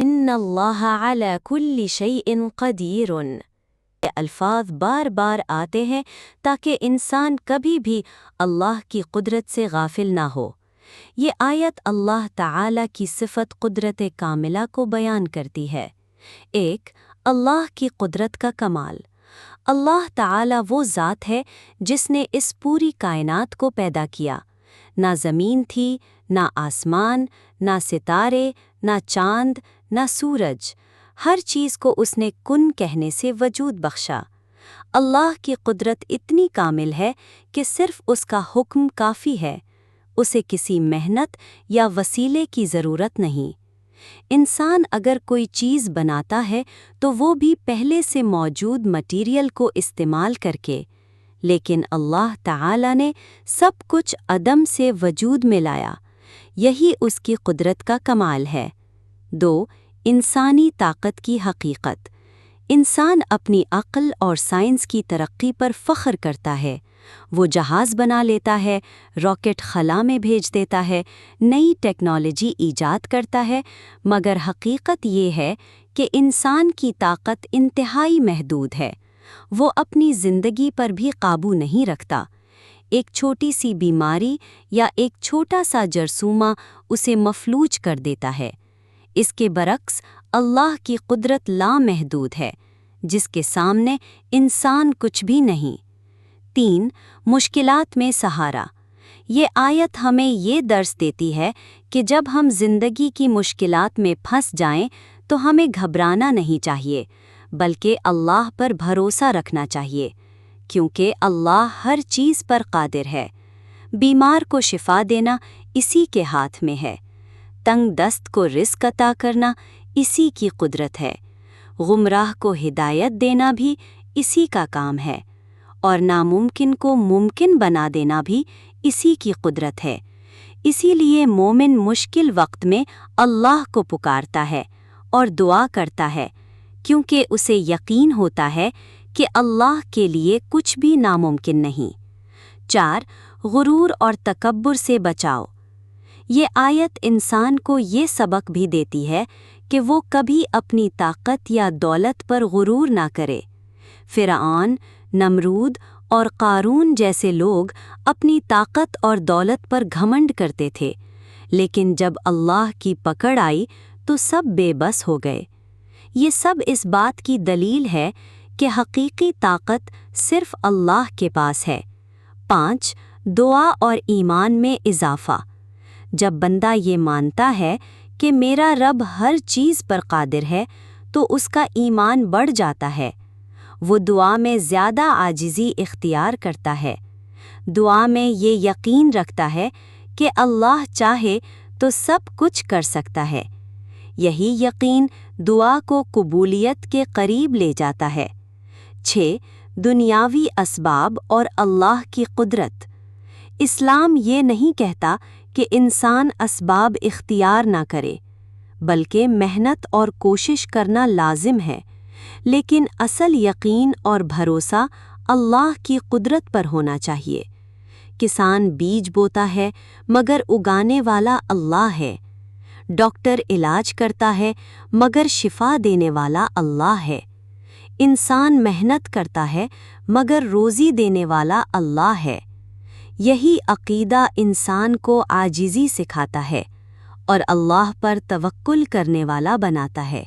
ان اللہ علی کل شیء قدیر۔ یہ الفاظ بار بار آتے ہیں تاکہ انسان کبھی بھی اللہ کی قدرت سے غافل نہ ہو۔ یہ آیت اللہ تعالی کی صفت قدرت کاملہ کو بیان کرتی ہے۔ 1. اللہ کی قدرت کا کمال۔ اللہ تعالی وہ ذات ہے جس نے اس پوری کائنات کو پیدا کیا۔ نہ زمین تھی، نہ آسمان، نہ ستارے، نہ چاند، نہ سورج۔ ہر چیز کو اس نے کن کہنے سے وجود بخشا۔ اللہ کی قدرت اتنی کامل ہے کہ صرف اس کا حکم کافی ہے، اسے کسی محنت یا وسیلے کی ضرورت نہیں۔ انسان اگر کوئی چیز بناتا ہے تو وہ بھی پہلے سے موجود مٹیریل کو استعمال کر کے، لیکن اللہ تعالی نے سب کچھ عدم سے وجود میں لایا۔ یہی اس کی قدرت کا کمال ہے۔ 2. انسانی طاقت کی حقیقت۔ انسان اپنی عقل اور سائنس کی ترقی پر فخر کرتا ہے۔ وہ جہاز بنا لیتا ہے، راکٹ خلا میں بھیج دیتا ہے، نئی ٹیکنالوجی ایجاد کرتا ہے، مگر حقیقت یہ ہے کہ انسان کی طاقت انتہائی محدود ہے۔ وہ اپنی زندگی پر بھی قابو نہیں رکھتا۔ ایک چھوٹی سی بیماری یا ایک چھوٹا سا جرثومہ اسے مفلوج کر دیتا ہے۔ اس کے برعکس اللہ کی قدرت لامحدود ہے، جس کے سامنے انسان کچھ بھی نہیں۔ 3. مشکلات میں سہارا۔ یہ آیت ہمیں یہ درس دیتی ہے کہ جب ہم زندگی کی مشکلات میں پھنس جائیں تو ہمیں گھبرانا نہیں چاہیے، بلکہ اللہ پر بھروسہ رکھنا چاہیے، کیونکہ اللہ ہر چیز پر قادر ہے۔ بیمار کو شفا دینا اسی کے ہاتھ میں ہے۔ تنگ دست کو رزق عطا کرنا اسی کی قدرت ہے۔ گمراہ کو ہدایت دینا بھی اسی کا کام ہے، اور ناممکن کو ممکن بنا دینا بھی اسی کی قدرت ہے۔ اسی لیے مومن مشکل وقت میں اللہ کو پکارتا ہے اور دعا کرتا ہے، کیونکہ اسے یقین ہوتا ہے کہ اللہ کے لیے کچھ بھی ناممکن نہیں۔ 4. غرور اور تکبر سے بچاؤ۔ یہ آیت انسان کو یہ سبق بھی دیتی ہے کہ وہ کبھی اپنی طاقت یا دولت پر غرور نہ کرے۔ فرعون، نمرود اور قارون جیسے لوگ اپنی طاقت اور دولت پر گھمنڈ کرتے تھے، لیکن جب اللہ کی پکڑ آئی تو سب بے بس ہو گئے۔ یہ سب اس بات کی دلیل ہے کہ حقیقی طاقت صرف اللہ کے پاس ہے۔ 5. دعا اور ایمان میں اضافہ۔ جب بندہ یہ مانتا ہے کہ میرا رب ہر چیز پر قادر ہے تو اس کا ایمان بڑھ جاتا ہے۔ وہ دعا میں زیادہ عاجزی اختیار کرتا ہے۔ دعا میں یہ یقین رکھتا ہے کہ اللہ چاہے تو سب کچھ کر سکتا ہے۔ یہی یقین دعا کو قبولیت کے قریب لے جاتا ہے۔ 6. دنیاوی اسباب اور اللہ کی قدرت۔ اسلام یہ نہیں کہتا کہ انسان اسباب اختیار نہ کرے، بلکہ محنت اور کوشش کرنا لازم ہے، لیکن اصل یقین اور بھروسہ اللہ کی قدرت پر ہونا چاہیے۔ کسان بیج بوتا ہے مگر اگانے والا اللہ ہے۔ ڈاکٹر علاج کرتا ہے مگر شفا دینے والا اللہ ہے۔ انسان محنت کرتا ہے مگر روزی دینے والا اللہ ہے۔ یہی عقیدہ انسان کو عاجزی سکھاتا ہے اور اللہ پر توکل کرنے والا بناتا ہے۔